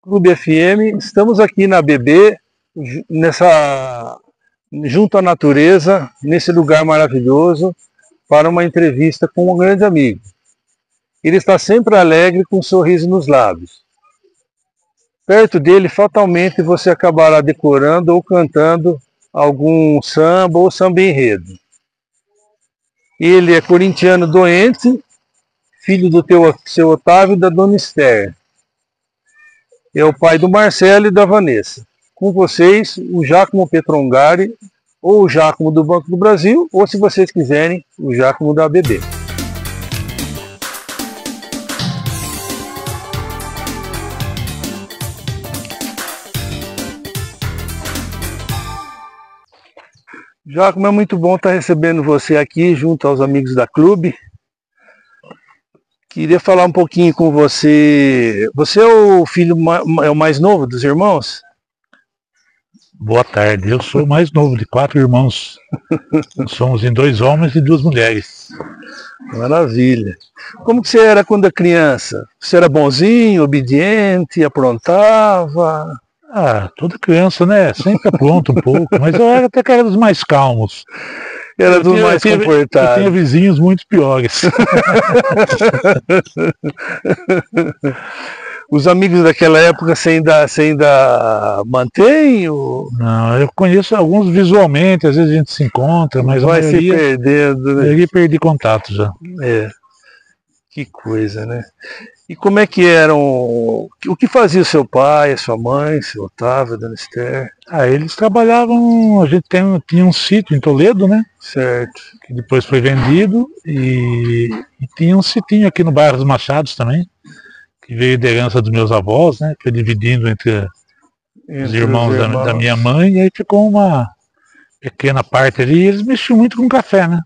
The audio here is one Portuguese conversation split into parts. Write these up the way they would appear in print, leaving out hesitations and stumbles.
Clube FM, estamos aqui na BB, junto à natureza, nesse lugar maravilhoso, para uma entrevista com um grande amigo. Ele está sempre alegre, com um sorriso nos lábios. Perto dele, fatalmente, você acabará decorando ou cantando algum samba ou samba enredo. Ele é corintiano doente, filho do seu Otávio e da dona Esther. É o pai do Marcelo e da Vanessa. Com vocês, o Giacomo Petrongari, ou o Giacomo do Banco do Brasil, ou, se vocês quiserem, o Giacomo da ABB. Giacomo, é muito bom estar recebendo você aqui, junto aos amigos da Clube. Queria falar um pouquinho com você. Você é o filho é o mais novo dos irmãos? Boa tarde, eu sou o mais novo de 4 irmãos. Somos em 2 homens e 2 mulheres. Maravilha. Como que você era quando era criança? Você era bonzinho, obediente, aprontava? Toda criança, né? Sempre apronta um pouco, mas eu era até que era dos mais calmos. Era dos mais comportados. Eu tinha vizinhos muito piores. Os amigos daquela época você ainda mantém? Ou... Não, eu conheço alguns visualmente, às vezes a gente se encontra, mas vai se perdendo, né? Eu perdi contato já. É, que coisa, né? E como é que eram, o que fazia o seu pai, a sua mãe, seu Otávio, a dona Esther? Eles trabalhavam, a gente tinha um sítio em Toledo, né? Certo. Que depois foi vendido, e tinha um sitinho aqui no bairro dos Machados também, que veio de herança dos meus avós, né? Foi dividindo entre os irmãos da minha mãe, e aí ficou uma pequena parte ali, e eles mexiam muito com café, né?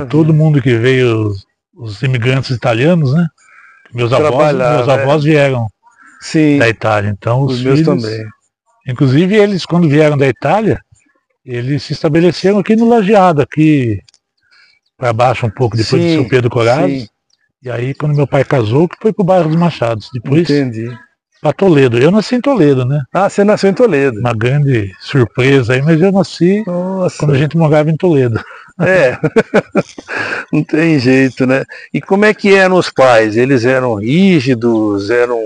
Todo mundo que veio, os imigrantes italianos, né? Meus avós vieram da Itália, então os filhos também. Inclusive eles, quando vieram da Itália, eles se estabeleceram aqui no Lajeado, aqui para baixo um pouco, depois de São Pedro Corazzo. E aí quando meu pai casou, que foi pro bairro dos Machados, depois para Toledo. Eu nasci em Toledo, né? Você nasceu em Toledo. Uma grande surpresa aí, mas eu nasci quando a gente morava em Toledo. Não tem jeito, né? E como é que eram os pais? Eles eram rígidos, eram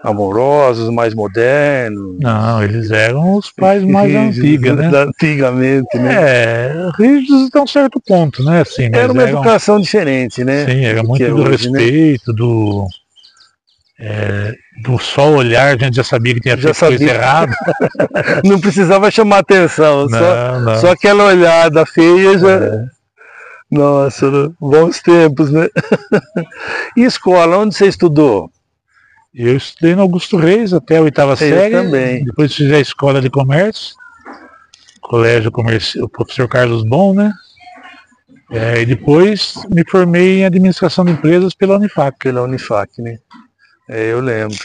amorosos, mais modernos? Não, eles eram os pais mais antigos, né? Antigamente, né? Rígidos até um certo ponto, né? Assim, era uma educação diferente, né? Sim, era muito do respeito, né? Do só olhar, a gente já sabia que tinha feito coisa errada. Não precisava chamar atenção, só aquela olhada feia já... Nossa, bons tempos, né? E escola, onde você estudou? Eu estudei no Augusto Reis até a 8ª série. Também. Depois fiz a escola de comércio, colégio comercial, o professor Carlos Bom, né? E depois me formei em administração de empresas pela Unifac. Pela Unifac, né? Eu lembro.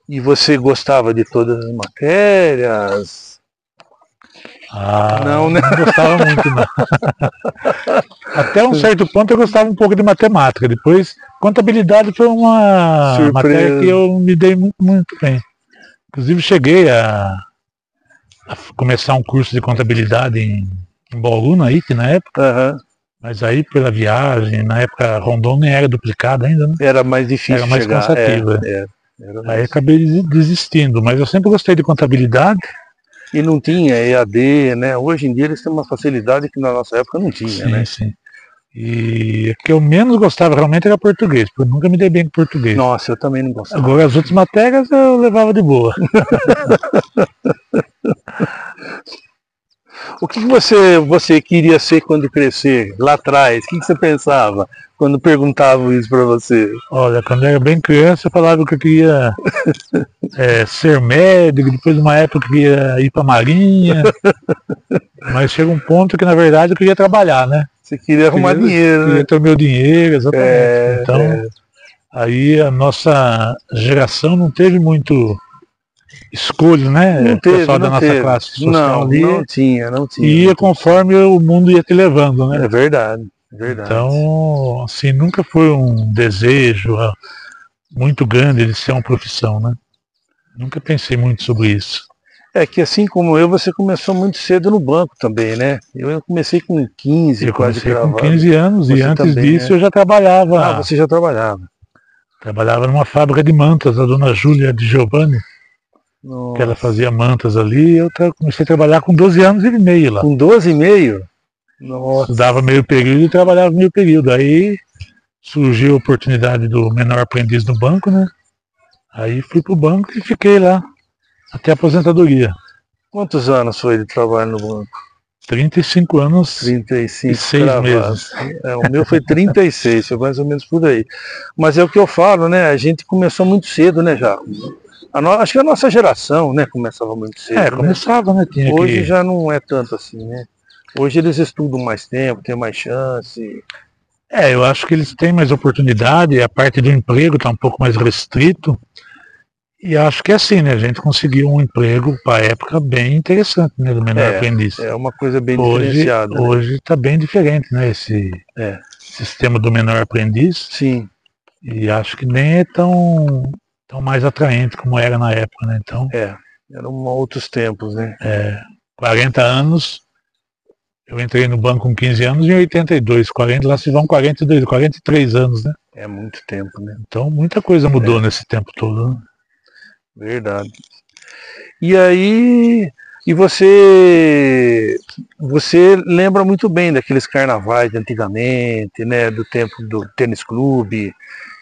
E você gostava de todas as matérias? Não gostava muito, não. Até um certo ponto eu gostava um pouco de matemática. Depois, contabilidade foi uma matéria que eu me dei muito, muito bem. Inclusive cheguei a começar um curso de contabilidade em Bauru, na IT, na época. Mas aí pela viagem, na época Rondon nem era duplicada ainda, né? Era mais difícil. Era mais cansativa. Aí acabei desistindo, mas eu sempre gostei de contabilidade. E não tinha EAD, né? Hoje em dia eles têm uma facilidade que na nossa época não tinha, né? Sim. E o que eu menos gostava realmente era português, porque eu nunca me dei bem com português. Nossa, eu também não gostava. Agora as outras matérias eu levava de boa. O que você queria ser quando crescer, lá atrás? O que você pensava quando perguntavam isso para você? Olha, quando eu era bem criança eu falava que eu queria ser médico, depois de uma época eu queria ir para a Marinha, mas chega um ponto que na verdade eu queria trabalhar, né? Você queria arrumar dinheiro, né? Queria ter o meu dinheiro, exatamente. Então, aí a nossa geração não teve muito escolha, né? Não teve, pessoal da nossa classe social ali. Não tinha. Ia conforme o mundo ia te levando, né? É verdade. Verdade. Então, assim, nunca foi um desejo muito grande de ser uma profissão, né? Nunca pensei muito sobre isso. É que assim como eu, você começou muito cedo no banco também, né? Eu comecei com 15, Eu quase comecei com cravado. 15 anos Você e antes também, disso né? eu já trabalhava. Ah, você já trabalhava. Trabalhava numa fábrica de mantas, a dona Júlia de Giovanni, que ela Nossa. fazia mantas ali. Eu comecei a trabalhar com 12 anos e meio lá. Com 12,5? Nossa. Estudava meio período e trabalhava meio período. Aí surgiu a oportunidade do menor aprendiz no banco, né? Aí fui pro banco e fiquei lá até a aposentadoria. Quantos anos foi de trabalho no banco? 35 anos 35 e 6 meses. O meu foi 36, foi mais ou menos por aí. Mas é o que eu falo, né? A gente começou muito cedo, né, já? Acho que a nossa geração, né, começava muito cedo. Começava, né? Tinha Hoje já não é tanto assim, né? Hoje eles estudam mais tempo, tem mais chance. Eu acho que eles têm mais oportunidade, a parte do emprego está um pouco mais restrito. E acho que é assim, né? A gente conseguiu um emprego para a época bem interessante, né? Do menor aprendiz. É uma coisa bem diferenciada. Hoje está bem diferente, né? Esse sistema do menor aprendiz. Sim. E acho que nem é tão mais atraente como era na época, né? Então, eram outros tempos, né? 40 anos, eu entrei no banco com 15 anos em 82, 40, lá se vão 42, 43 anos, né? É muito tempo, né? Então muita coisa mudou nesse tempo todo, né? Verdade. E aí, você lembra muito bem daqueles carnavais de antigamente, né? Do tempo do tênis clube,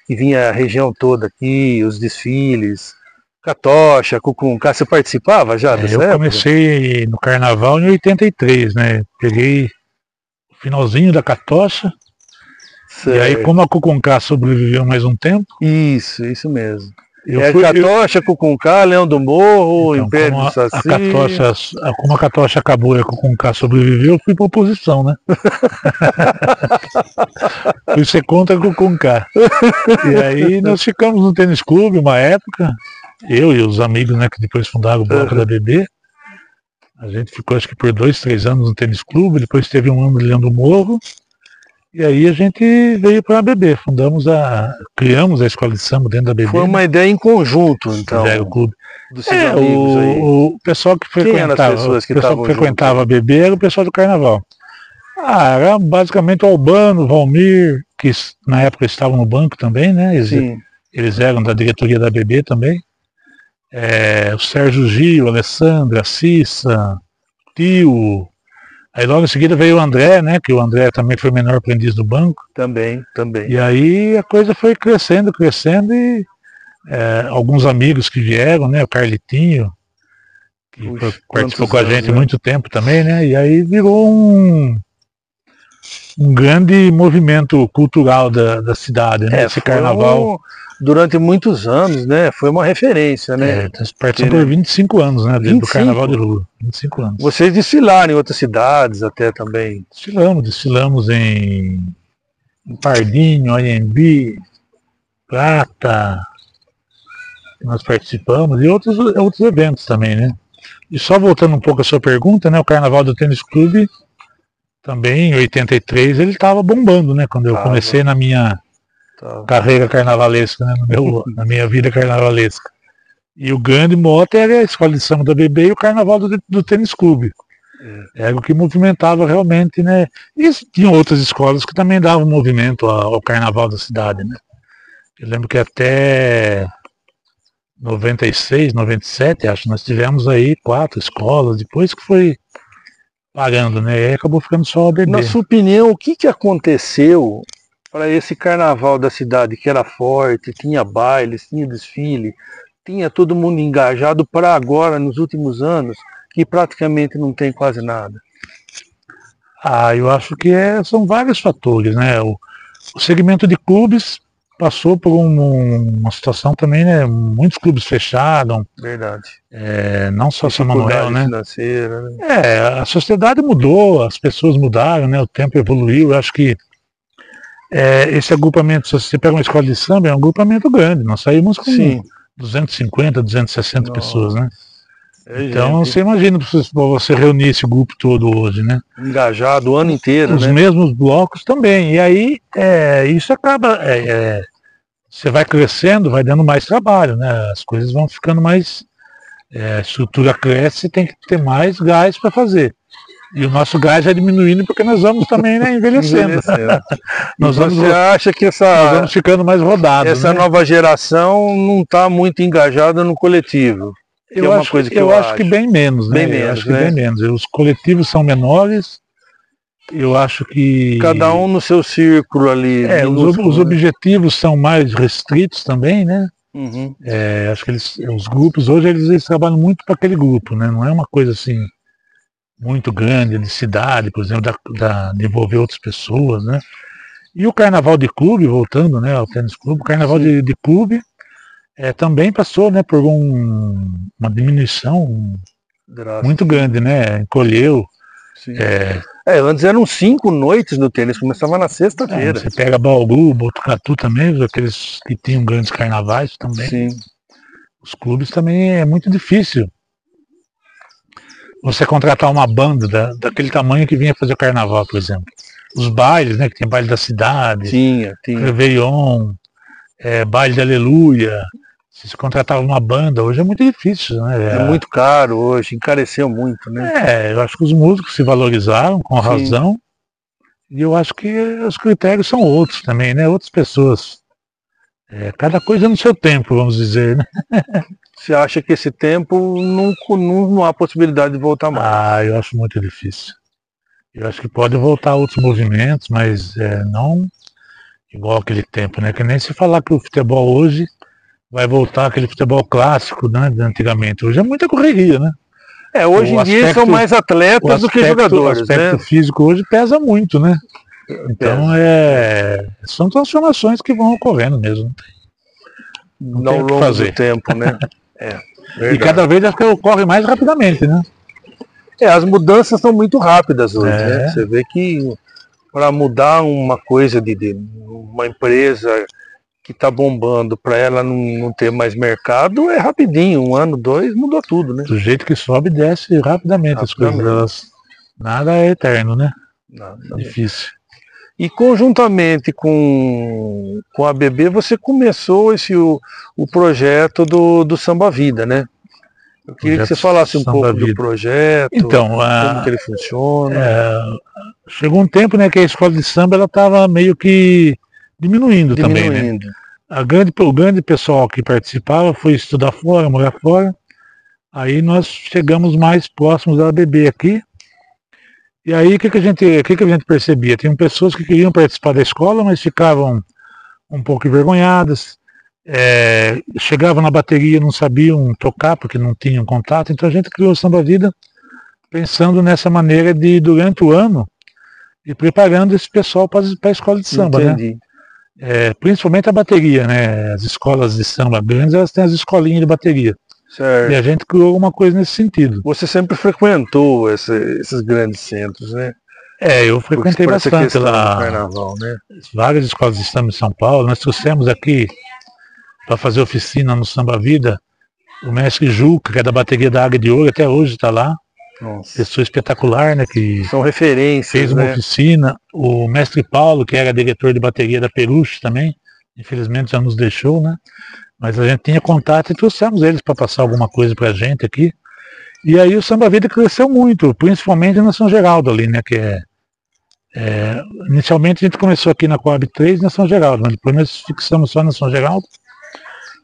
que vinha a região toda aqui, os desfiles, Catocha, Cucuncá, você participava já dessa época? Eu comecei no carnaval em 83, né? Peguei o finalzinho da Catocha. Certo. E aí, como a Cucuncá sobreviveu mais um tempo. Isso mesmo. Catocha, Cucuncá, Leão do Morro, então, Império do Saci. Como a Catocha acabou e a Cucuncá sobreviveu, eu fui para oposição, né? Fui ser contra a Cucuncá. E aí nós ficamos no tênis clube uma época, eu e os amigos, né, que depois fundaram o bloco da BB. A gente ficou acho que por 2, 3 anos no tênis clube, depois teve um ano de Leão do Morro. E aí a gente veio para a BB, criamos a escola de samba dentro da BB. Foi uma ideia em conjunto, então. O clube. Dos seus amigos aí. O pessoal que frequentava a BB era o pessoal do carnaval. Era basicamente o Albano, o Valmir, que na época estavam no banco também, né? Eles eram da diretoria da BB também. O Sérgio Gil, a Alessandra, a Cissa, o Tio. Aí logo em seguida veio o André, né? Que o André também foi o menor aprendiz do banco. Também. E aí a coisa foi crescendo e alguns amigos que vieram, né? O Carlitinho, que participou com a gente há muito tempo também, né? E aí virou um grande movimento cultural da cidade, né? Esse carnaval. Durante muitos anos, né? Foi uma referência, né? Participou por 25 anos, né? Do Carnaval de Rua. 25 anos. Vocês desfilaram em outras cidades até também? Desfilamos em Pardinho, Anhembi, Prata. Nós participamos e outros eventos também, né? E só voltando um pouco à sua pergunta, né? O Carnaval do Tênis Clube, também em 83, ele estava bombando, né? Quando eu comecei na minha carreira carnavalesca, né? Na minha vida carnavalesca. E o grande mote era a escola de samba da BB e o Carnaval do Tênis Clube. Era o que movimentava realmente, né? E tinham outras escolas que também davam movimento ao Carnaval da cidade, né? Eu lembro que até 96, 97, acho, nós tivemos aí 4 escolas, depois que foi parando, né? E aí acabou ficando só a BB. Na sua opinião, o que aconteceu para esse carnaval da cidade, que era forte, tinha bailes, tinha desfile, tinha todo mundo engajado, para agora, nos últimos anos, que praticamente não tem quase nada? Eu acho que são vários fatores, né? O segmento de clubes passou por uma situação também, né? Muitos clubes fecharam. Verdade. Não só São Manuel, né? Financeira, né? A sociedade mudou, as pessoas mudaram, né? O tempo evoluiu. Eu acho que esse agrupamento, se você pega uma escola de samba, é um agrupamento grande. Nós saímos com 250, 260 pessoas, né? Então você imagina se você reunir esse grupo todo hoje, né? Engajado o ano inteiro, Os né? mesmos blocos também. E aí isso acaba. Você vai crescendo, vai dando mais trabalho, né? As coisas vão ficando mais. A estrutura cresce e tem que ter mais gás para fazer. E o nosso gás vai diminuindo porque nós vamos também, né, envelhecendo. Você acha que nós vamos ficando mais rodados. Essa nova geração não está muito engajada no coletivo? Eu acho que bem menos, né? Bem menos. Os coletivos são menores. Eu acho que cada um no seu círculo ali. Os objetivos são mais restritos também, né? Uhum. Acho que os grupos hoje eles trabalham muito para aquele grupo, né? Não é uma coisa assim muito grande de cidade, por exemplo, de envolver outras pessoas, né? E o carnaval de clube, voltando, né, ao tênis clube, o carnaval de clube também passou, né, por uma diminuição muito grande, né? Encolheu. Antes eram 5 noites no tênis, começava na sexta-feira. Você pega Bauru, Botucatu também, aqueles que tinham grandes carnavais também. Sim. Os clubes também é muito difícil você contratar uma banda daquele tamanho que vinha fazer o carnaval, por exemplo. Os bailes, né, que tem baile da cidade, tinha. Réveillon, baile de Aleluia. Se você contratava uma banda, hoje é muito difícil, né? É muito caro hoje, encareceu muito, né? Eu acho que os músicos se valorizaram com razão. E eu acho que os critérios são outros também, né? Outras pessoas. Cada coisa no seu tempo, vamos dizer, né? Você acha que esse tempo não há possibilidade de voltar mais? Eu acho muito difícil. Eu acho que pode voltar outros movimentos, mas não igual aquele tempo, né? Que nem se falar que o futebol hoje vai voltar aquele futebol clássico, né, de antigamente. Hoje é muita correria, né? Hoje em dia são mais atletas do que jogadores, o aspecto físico hoje pesa muito, né? Então são transformações que vão ocorrendo mesmo. Não ao longo do tempo, né? E cada vez acho que ocorre mais rapidamente, né? As mudanças são muito rápidas hoje, né? Você vê que para mudar uma coisa de uma empresa que está bombando, para ela não ter mais mercado, é rapidinho, 1 ano, 2, mudou tudo, né? Do jeito que sobe, desce rapidamente. As coisas. Nada é eterno, né? Difícil. E conjuntamente com a BB, você começou o projeto do Samba Vida, né? Eu queria que você falasse um pouco do projeto, então, como que ele funciona. Chegou um tempo, né, que a escola de samba ela estava meio que diminuindo também, né? O grande pessoal que participava foi estudar fora, morar fora. Aí nós chegamos mais próximos da BB aqui. E aí o que a gente percebia? Tinham pessoas que queriam participar da escola, mas ficavam um pouco envergonhadas. Chegavam na bateria, não sabiam tocar porque não tinham contato. Então a gente criou o Samba Vida pensando nessa maneira de, durante o ano, ir preparando esse pessoal para a escola de samba. Entendi. Né? Principalmente a bateria, né? As escolas de samba grandes, elas têm as escolinhas de bateria. Certo. E a gente criou alguma coisa nesse sentido. Você sempre frequentou esses grandes centros, né? Eu frequentei bastante lá. Carnaval, né? Várias escolas de samba em São Paulo. Nós trouxemos aqui para fazer oficina no Samba Vida o mestre Juca, que é da bateria da Águia de Ouro, até hoje está lá. Nossa. Pessoa espetacular, né? Que são referências. Fez uma oficina. O mestre Paulo, que era diretor de bateria da Peruche também, infelizmente já nos deixou, né? Mas a gente tinha contato e trouxemos eles para passar alguma coisa para a gente aqui. E aí o Samba Vida cresceu muito, principalmente na São Geraldo ali, né? Que inicialmente a gente começou aqui na Coab 3 na São Geraldo, mas depois nós fixamos só na São Geraldo.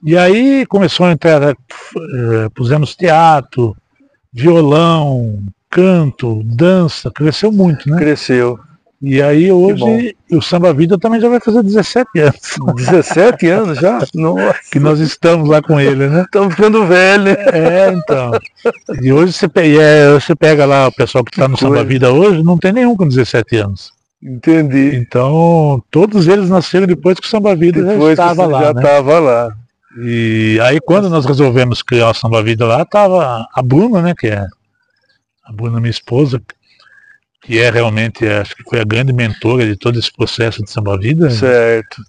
E aí começou a entrar, pusemos teatro, violão, canto, dança, cresceu muito, né? Cresceu. E aí hoje o Samba Vida também já vai fazer 17 anos. 17 anos já? Nossa. Que nós estamos lá com ele, né? Estamos ficando velhos. Então. E hoje você pega lá o pessoal que está no Samba Vida hoje, não tem nenhum com 17 anos. Entendi. Então, todos eles nasceram depois que o Samba Vida já estava lá. Já estava lá. E aí quando nós resolvemos criar o Samba Vida lá, estava a Bruna, né? Que é a Bruna, minha esposa, que realmente, acho que foi a grande mentora de todo esse processo de Samba Vida. Certo.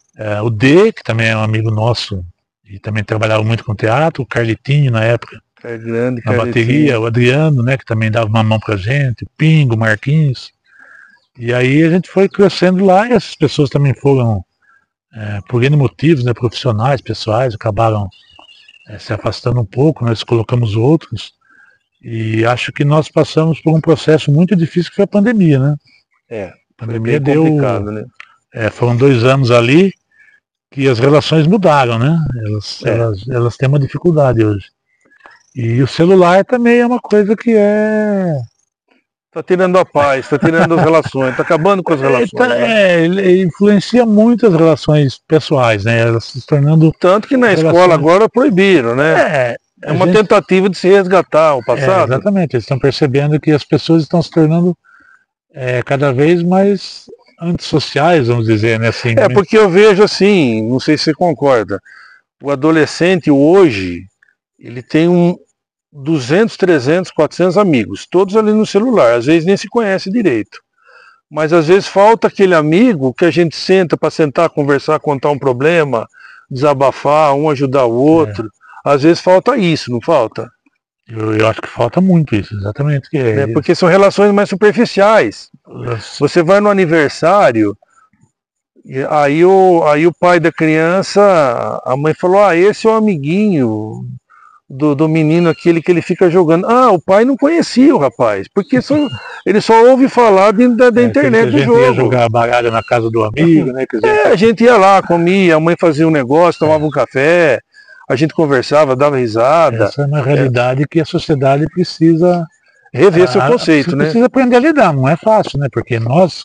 O D, que também é um amigo nosso, e também trabalhava muito com teatro, o Carlitinho na época. É grande, na bateria, o Adriano, né, que também dava uma mão pra gente, o Pingo, o Marquinhos. E aí a gente foi crescendo lá e essas pessoas também foram, por N motivos, né, profissionais, pessoais, acabaram se afastando um pouco, nós colocamos outros. E acho que nós passamos por um processo muito difícil que foi a pandemia, né? A pandemia deu complicado, né? Foram 2 anos ali que as relações mudaram, né? Elas têm uma dificuldade hoje. E o celular também é uma coisa que Está tirando a paz, está tirando as relações, está acabando com as relações. Né? Ele influencia muito as relações pessoais, né? Elas se tornando... Tanto que na escola agora proibiram, né? É uma tentativa de se resgatar o passado. Exatamente, eles estão percebendo que as pessoas estão se tornando cada vez mais antissociais, vamos dizer, né? Assim, porque eu vejo assim, não sei se você concorda, o adolescente hoje, ele tem 200, 300, 400 amigos, todos ali no celular, às vezes nem se conhece direito. Mas às vezes falta aquele amigo que a gente senta para sentar, conversar, contar um problema, desabafar, um ajudar o outro. Às vezes falta isso, não falta? Eu acho que falta muito isso, exatamente. Porque são relações mais superficiais. Você vai no aniversário, aí o pai da criança, a mãe falou, esse é o amiguinho do menino, aquele que ele fica jogando. O pai não conhecia o rapaz, porque ele só ouve falar da internet do jogo. A gente ia jogar baralho na casa do amigo, né? A gente ia lá, comia, a mãe fazia um negócio, tomava um café, a gente conversava, dava risada. Essa é uma realidade que a sociedade precisa rever seu conceito, né? Precisa aprender a lidar, não é fácil, né? Porque nós,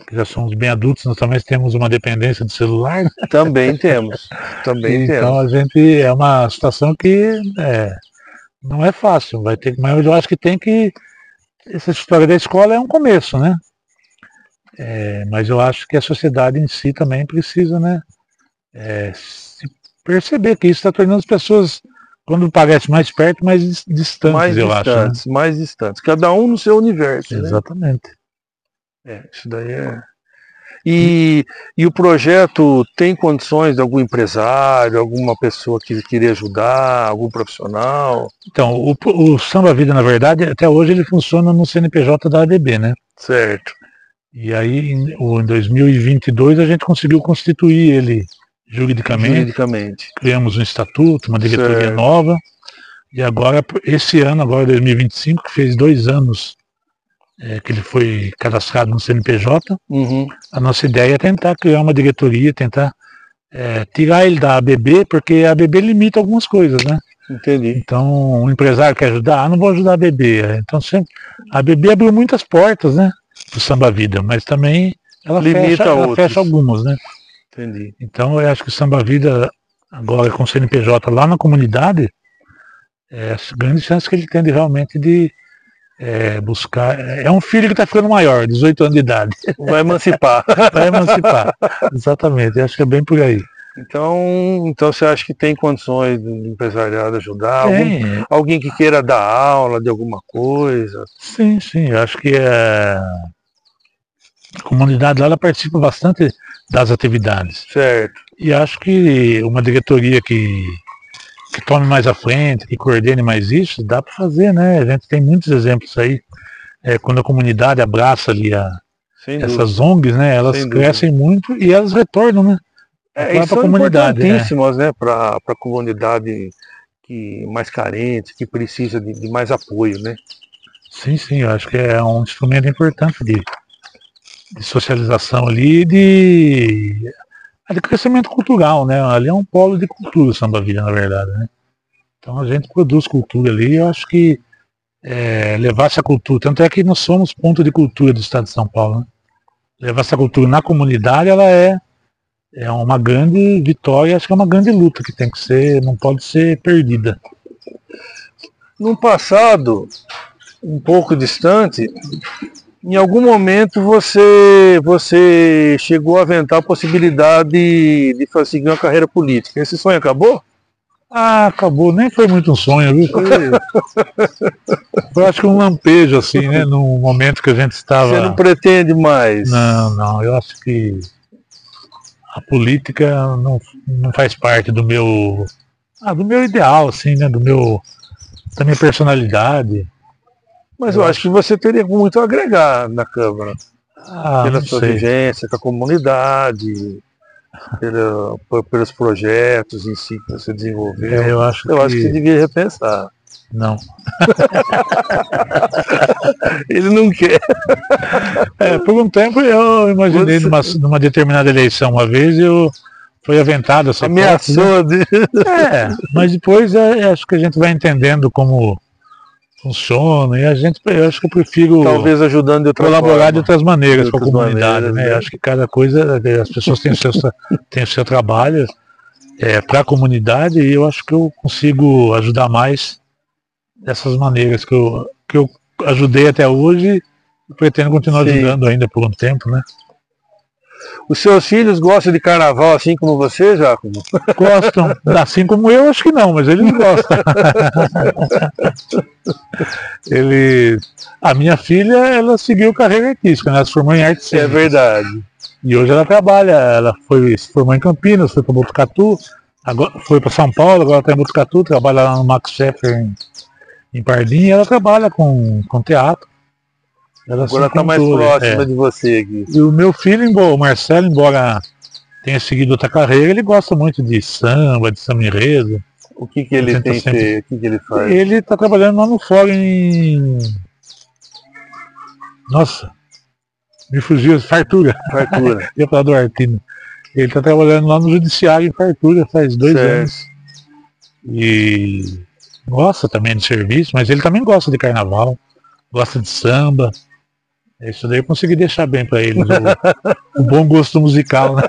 que já somos bem adultos, nós também temos uma dependência do celular. Né? Também temos. Então a gente é uma situação que não é fácil, vai ter, mas eu acho que essa história da escola é um começo, né? Mas eu acho que a sociedade em si também precisa, né? Se perceber que isso está tornando as pessoas, quando parece mais perto, mais distantes, acho. Né? Mais distantes, cada um no seu universo. Exatamente. Isso daí E o projeto tem condições de algum empresário, alguma pessoa que queria ajudar, algum profissional? Então, o Samba Vida, na verdade, até hoje ele funciona no CNPJ da ABB, né? Certo. E aí, em 2022, a gente conseguiu constituir ele juridicamente. Criamos um estatuto, uma diretoria nova. E agora, esse ano, 2025, que fez 2 anos que ele foi cadastrado no CNPJ, a nossa ideia é tentar criar uma diretoria, tentar tirar ele da ABB, porque a ABB limita algumas coisas, né? Entendi. Então, um empresário quer ajudar, não vou ajudar a ABB. Então, a ABB abriu muitas portas, né, do Samba Vida, mas também ela fecha algumas, né? Entendi. Então, eu acho que o Samba Vida, agora com o CNPJ lá na comunidade, a grande chance que ele tem realmente de buscar. É um filho que está ficando maior, 18 anos de idade. Vai emancipar. Vai emancipar, exatamente. Eu acho que é bem por aí. Então você acha que tem condições do empresariado ajudar? Alguém que queira dar aula de alguma coisa? Sim, eu acho que a comunidade lá ela participa bastante das atividades. Certo. E acho que uma diretoria que tome mais à frente, que coordene mais isso, dá para fazer, né? A gente tem muitos exemplos aí. Quando a comunidade abraça ali essas ONGs, né? Elas crescem muito e elas retornam, né? Para a comunidade. Importantíssimas, né? Para a comunidade mais carente, que precisa de mais apoio, né? Sim, eu acho que é um instrumento importante de socialização ali de crescimento cultural, né? Ali é um polo de cultura, o Samba Vida, na verdade, né? Então a gente produz cultura ali, eu acho que levar essa cultura, tanto é que nós somos ponto de cultura do estado de São Paulo, né? Levar essa cultura na comunidade, ela é uma grande vitória, acho que é uma grande luta que tem que ser, não pode ser perdida. No passado, um pouco distante, em algum momento você chegou a aventar a possibilidade de seguir uma carreira política. Esse sonho acabou? Acabou, nem foi muito um sonho, viu? Foi acho que um lampejo, assim, né? No momento que a gente estava... Você não pretende mais? Não, eu acho que a política não faz parte do meu ideal, assim, né? Do meu da minha personalidade. Mas eu acho que você teria muito a agregar na Câmara. Pela sua vivência com a comunidade, pelos projetos em si que você desenvolveu. Eu acho que você devia repensar. Não. Ele não quer. Por um tempo eu imaginei numa determinada eleição, uma vez foi aventado essa ameaçou hipótese, né? Mas depois acho que a gente vai entendendo como funciona, e eu acho que eu prefiro talvez ajudando de colaborar de outras maneiras com a comunidade, né? Acho que cada coisa, as pessoas têm o seu trabalho para a comunidade, e eu acho que eu consigo ajudar mais dessas maneiras que eu ajudei até hoje e pretendo continuar ajudando ainda por um tempo, né? Os seus filhos gostam de carnaval assim como você, Giacomo? Gostam. Assim como eu, acho que não, mas eles gostam. A minha filha, ela seguiu carreira artística, né? Ela se formou em arte cênica. É verdade. E hoje ela trabalha, ela se formou em Campinas, foi para Botucatu, agora foi para São Paulo, agora está em Botucatu, trabalha lá no Max Schaeffer em Pardinho, e ela trabalha com teatro. Agora está mais próxima de você aqui. E o meu filho, o Marcelo, embora tenha seguido outra carreira, ele gosta muito de samba, de samba enredo. O que ele tem feito? O que ele faz? Ele está trabalhando lá no fórum Nossa, me fugiu, Fartura. Ia falar do Artino. Ele está trabalhando lá no Judiciário em Fartura faz 2 anos. E gosta também de serviço, mas ele também gosta de carnaval, gosta de samba. Isso daí eu consegui deixar bem para eles, o bom gosto musical, né?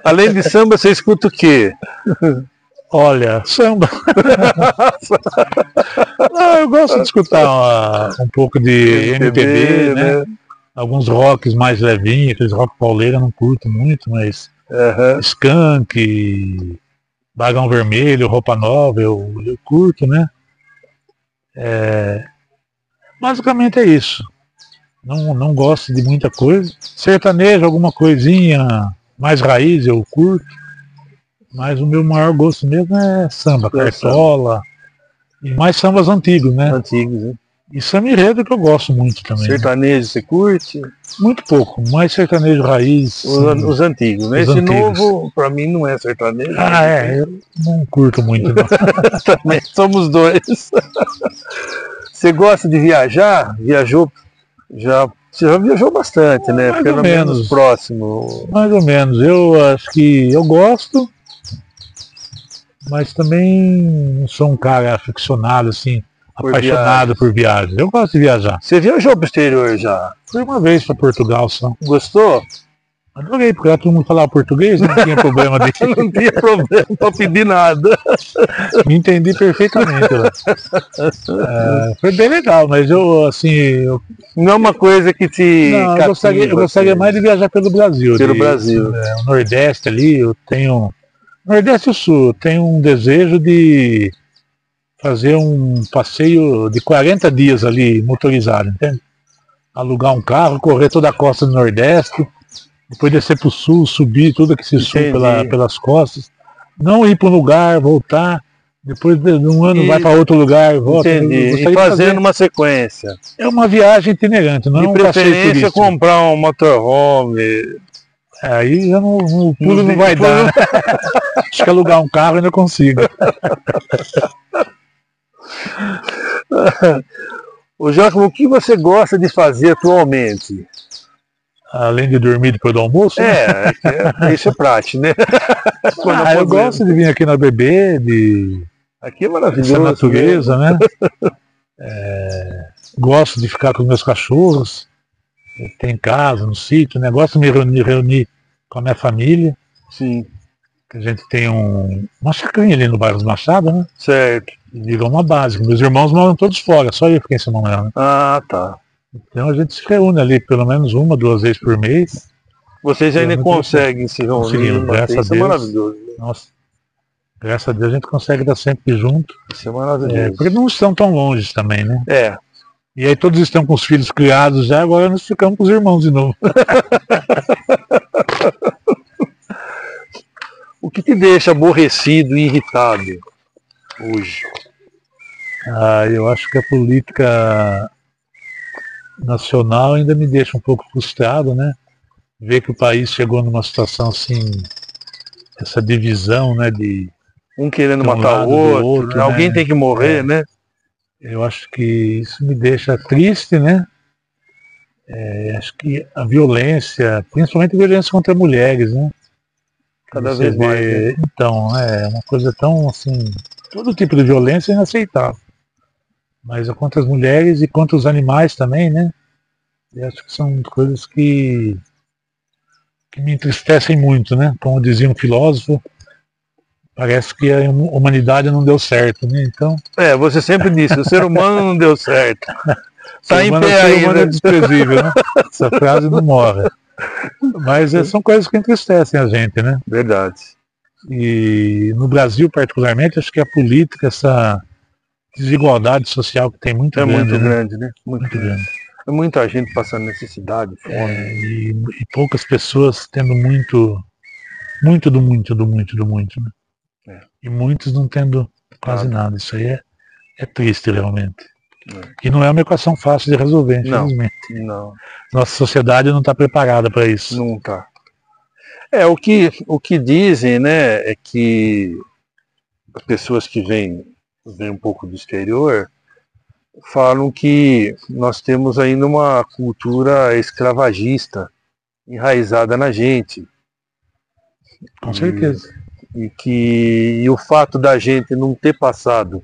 Além de samba, você escuta o quê? Olha, samba. Não, eu gosto de escutar um pouco de MPB, né? Alguns rocks mais levinhos, aqueles rock pauleira eu não curto muito, mas Skank, Bagão Vermelho, Roupa Nova, eu curto, né? Basicamente é isso. Não gosto de muita coisa. Sertanejo, alguma coisinha mais raiz eu curto. Mas o meu maior gosto mesmo é samba, cartola. E mais sambas antigos, né? Antigos, né? E samba enredo que eu gosto muito também. Sertanejo você curte? Muito pouco, mais sertanejo raiz. Os antigos, né? Esse novo, pra mim, não é sertanejo. Eu não curto muito, não. Também somos dois. Você gosta de viajar? Você já viajou bastante, né? Mais Pelo ou menos próximo. Mais ou menos. Eu acho que eu gosto, mas também não sou um cara aficionado, assim, apaixonado por viagens. Eu gosto de viajar. Você viajou pro exterior já? Fui uma vez para Portugal só. Gostou? Adorei, porque lá todo mundo falava português, não tinha problema de... Não tinha problema para pedir nada. Me entendi perfeitamente lá. Foi bem legal, mas eu, assim... Não é uma coisa que te... Não, eu gostaria mais de viajar pelo Brasil. Pelo Brasil. O Nordeste ali, eu tenho... Nordeste e o Sul, eu tenho um desejo de fazer um passeio de 40 dias ali, motorizado, entende? Alugar um carro, correr toda a costa do Nordeste, depois descer para o sul, subir tudo que se sul pelas costas, não ir para um lugar, voltar, depois de um ano vai para outro lugar, volta. Entendi. E fazendo uma sequência. É uma viagem itinerante, não é um passeio turístico. De preferência comprar um motorhome. Aí já o pulo não vai dar. Acho que alugar um carro ainda consigo. Ô Giacomo, o que você gosta de fazer atualmente? Além de dormir depois do almoço? Isso é prático, né? Eu gosto de vir aqui na BB, aqui é maravilhoso. Essa natureza, né? Gosto de ficar com os meus cachorros. Tem casa, no sítio, né? Gosto de me reunir com a minha família. Sim. A gente tem uma chacrinha ali no bairro dos Machado, né? Certo. E virou uma base. Meus irmãos moram todos fora, só eu fiquei em São Manuel, né? Ah, tá. Então a gente se reúne ali pelo menos 1, 2 vezes por mês. Vocês ainda conseguem se reunir? Graças a Deus. Isso é maravilhoso. Nossa, graças a Deus a gente consegue estar sempre junto. Isso é maravilhoso. Porque não estão tão longe também, né? E aí todos estão com os filhos criados já, agora nós ficamos com os irmãos de novo. O que te deixa aborrecido e irritado hoje? Eu acho que a política nacional ainda me deixa um pouco frustrado, né? Ver que o país chegou numa situação assim, essa divisão, né, de um querendo de um matar o lado do outro, outro, né? Alguém né? tem que morrer, né? Eu acho que isso me deixa triste, né? Acho que a violência, principalmente a violência contra mulheres, né? Cada Você vez mais, né? vê, então, é uma coisa tão assim, todo tipo de violência é inaceitável. Mas é contra as mulheres e contra os animais também, né? Eu acho que são coisas que me entristecem muito, né? Como dizia um filósofo, parece que a humanidade não deu certo, né? Então, Você sempre disse, o ser humano não deu certo. Tá em pé ser humano é ainda. desprezível, né? Essa frase não morre. Mas são coisas que entristecem a gente, né? Verdade. E no Brasil, particularmente, acho que a política, essa desigualdade social que tem muito É grande, muito né? grande, né? Muito Muito grande. grande. É muita gente passando necessidade, fome. E poucas pessoas tendo muito, muito do muito, do muito, do muito, né? E muitos não tendo quase nada. Isso aí é triste, realmente. E não é uma equação fácil de resolver, infelizmente. Não. Nossa sociedade não está preparada para isso. Não está. O que dizem, né, é que as pessoas que vêm um pouco do exterior falam que nós temos ainda uma cultura escravagista enraizada na gente. Com certeza. E o fato da gente não ter passado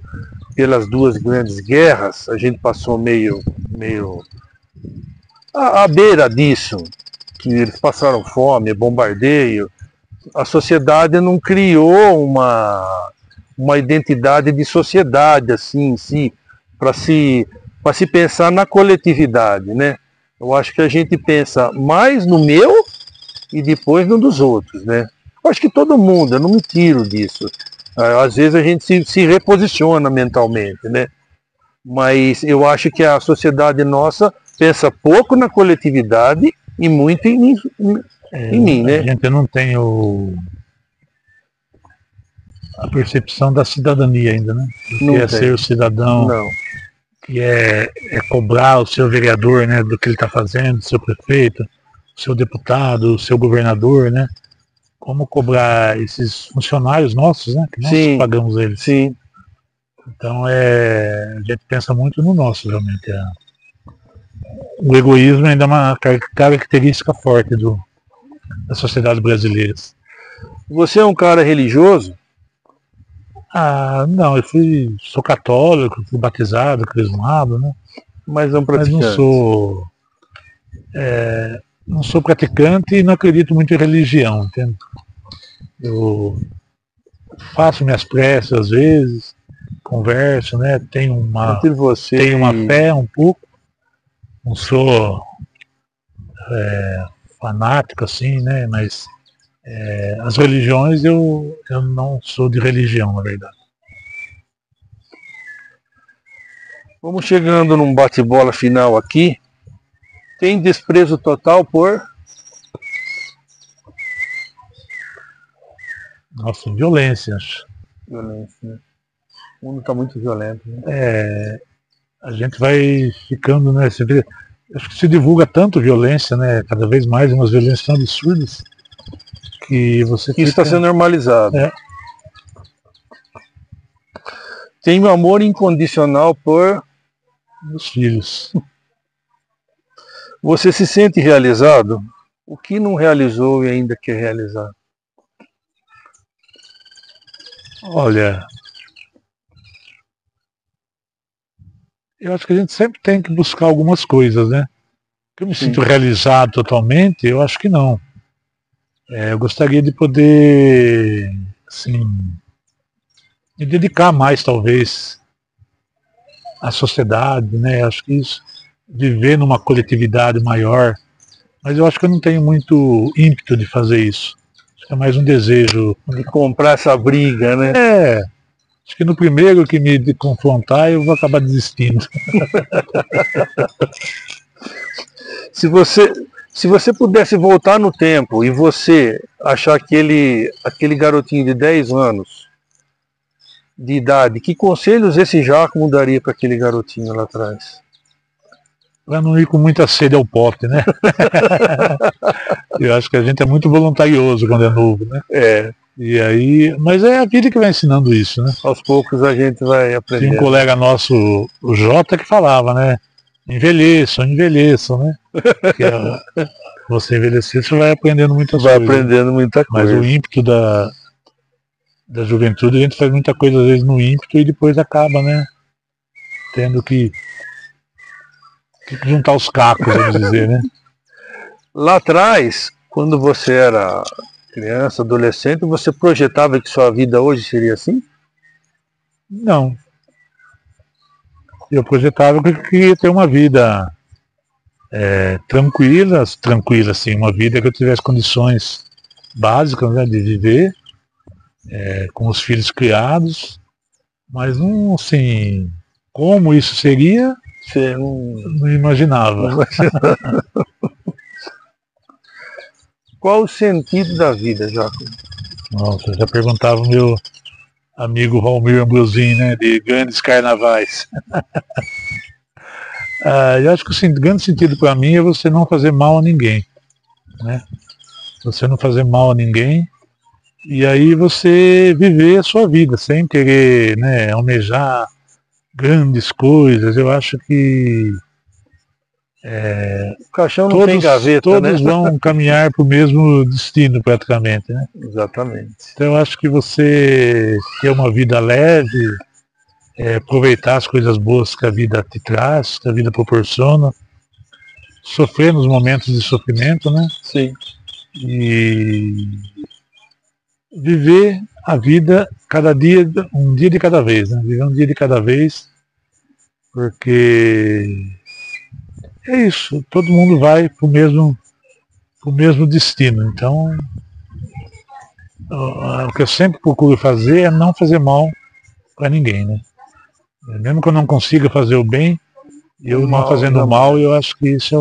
pelas duas grandes guerras, a gente passou meio à beira disso, que eles passaram fome, bombardeio. A sociedade não criou uma identidade de sociedade assim em si, para se pensar na coletividade, né? Eu acho que a gente pensa mais no meu e depois no dos outros, né? Eu acho que todo mundo, eu não me tiro disso. Às vezes a gente se reposiciona mentalmente, né? Mas eu acho que a sociedade nossa pensa pouco na coletividade e muito em mim, né? A gente não tem a percepção da cidadania ainda, né? O que é ser o cidadão, que é cobrar o seu vereador, né, do que ele está fazendo, o seu prefeito, o seu deputado, o seu governador, né? Como cobrar esses funcionários nossos, né? Que nós pagamos eles. Sim. Então a gente pensa muito no nosso, realmente. O egoísmo ainda é uma característica forte da sociedade brasileira. Você é um cara religioso? Não, sou católico, fui batizado, crismado, né? Mas não sou praticante e não acredito muito em religião, entende? Eu faço minhas preces às vezes, converso, né? Tenho uma fé um pouco, não sou fanático assim, né? Mas as religiões eu não sou de religião, na verdade. Vamos chegando num bate-bola final aqui. Tem desprezo total por? Nossa, violência. Violência, né? O mundo está muito violento, né? A gente vai ficando, né? Acho que se divulga tanto violência, né? Cada vez mais umas violências tão absurdas que você que isso está sendo normalizado. Tem um amor incondicional por meus filhos. Você se sente realizado? O que não realizou e ainda quer realizar? Olha, eu acho que a gente sempre tem que buscar algumas coisas, né? Que eu me sinto realizado totalmente, eu acho que não. Eu gostaria de poder, assim, me dedicar mais, talvez, à sociedade, né? Acho que isso, viver numa coletividade maior. Mas eu acho que eu não tenho muito ímpeto de fazer isso. Acho que é mais um desejo. De comprar essa briga, né? Acho que no primeiro que me confrontar, eu vou acabar desistindo. Se você pudesse voltar no tempo e você achar aquele garotinho de 10 anos de idade, que conselhos esse Jacomo daria para aquele garotinho lá atrás? Para não ir com muita sede ao pote, né? Eu acho que a gente é muito voluntarioso quando é novo, né? E aí, mas é a vida que vai ensinando isso, né? Aos poucos a gente vai aprendendo. Tinha um colega nosso, o Jota, que falava, né? Envelheçam, né? Porque você envelhecer, você vai aprendendo muitas coisas. Vai aprendendo muita coisa. Mas o ímpeto da juventude, a gente faz muita coisa às vezes no ímpeto e depois acaba, né? Tendo que juntar os cacos, vamos dizer, né? Lá atrás, quando você era criança, adolescente, você projetava que sua vida hoje seria assim? Não. Eu projetava que eu queria ter uma vida tranquila, assim, uma vida que eu tivesse condições básicas, né, de viver, com os filhos criados, mas não, assim, como isso seria, você não imaginava. Qual o sentido da vida, Jacomo? Nossa, já perguntava o meu amigo Valmir Ambrosin, né, de Grandes Carnavais. Eu acho que o grande sentido para mim é você não fazer mal a ninguém, né? Você não fazer mal a ninguém e aí você viver a sua vida sem querer, né, almejar grandes coisas. Eu acho que o caixão não tem gaveta, todos vão caminhar para o mesmo destino praticamente, né? Exatamente. Então eu acho que você ter uma vida leve, aproveitar as coisas boas que a vida te traz, que a vida proporciona, sofrer nos momentos de sofrimento, né? Sim. E viver a vida cada dia, um dia de cada vez, né? Viver um dia de cada vez, porque é isso, todo mundo vai pro mesmo destino. Então, o que eu sempre procuro fazer é não fazer mal para ninguém, né? Mesmo que eu não consiga fazer o bem, eu não fazendo mal, eu acho que isso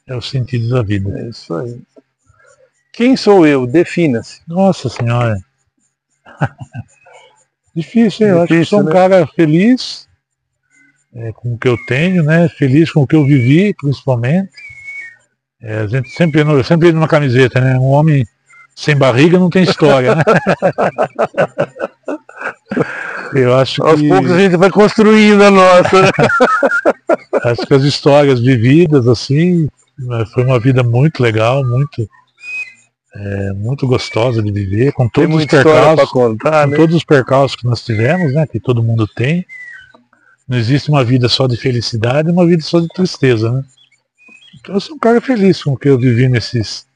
é o sentido da vida. É isso aí. Quem sou eu? Defina-se. Nossa Senhora. Difícil, eu acho que sou um cara feliz com o que eu tenho, né? Feliz com o que eu vivi, principalmente. A gente sempre numa camiseta, né? Um homem sem barriga não tem história, né? Eu acho que... Aos poucos a gente vai construindo a nossa, né? Acho que as histórias vividas, assim, foi uma vida muito legal, muito gostosa de viver, com todos os percalços, contar, né? todos os percalços que nós tivemos, né? Que todo mundo tem. Não existe uma vida só de felicidade e uma vida só de tristeza, né? Então eu sou um cara feliz com o que eu vivi nesses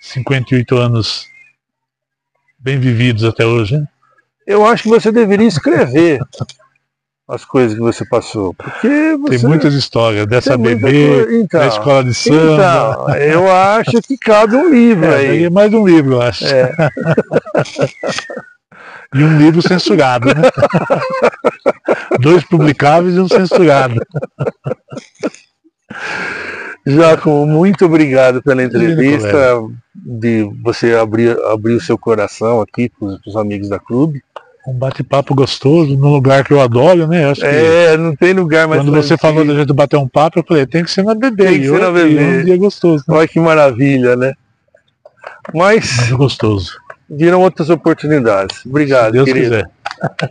58 anos bem vividos até hoje, né? Eu acho que você deveria escrever as coisas que você passou, porque você... Tem muitas histórias, dessa bebê, então, da escola de samba. Então, eu acho que cabe um livro aí. Mais um livro, eu acho. E um livro censurado, né? 2 publicáveis e um censurado. Jacomo, muito obrigado pela entrevista, de você abrir o seu coração aqui para os amigos da clube. Um bate-papo gostoso, num lugar que eu adoro, né? Acho que não tem lugar mais. Quando você falou da gente bater um papo, eu falei, tem que ser na bebê. Tem que ser na bebê. Um dia gostoso, né? Olha que maravilha, né? Mas muito gostoso. Viram outras oportunidades. Obrigado, se Deus querido. quiser.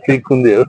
Fique com Deus.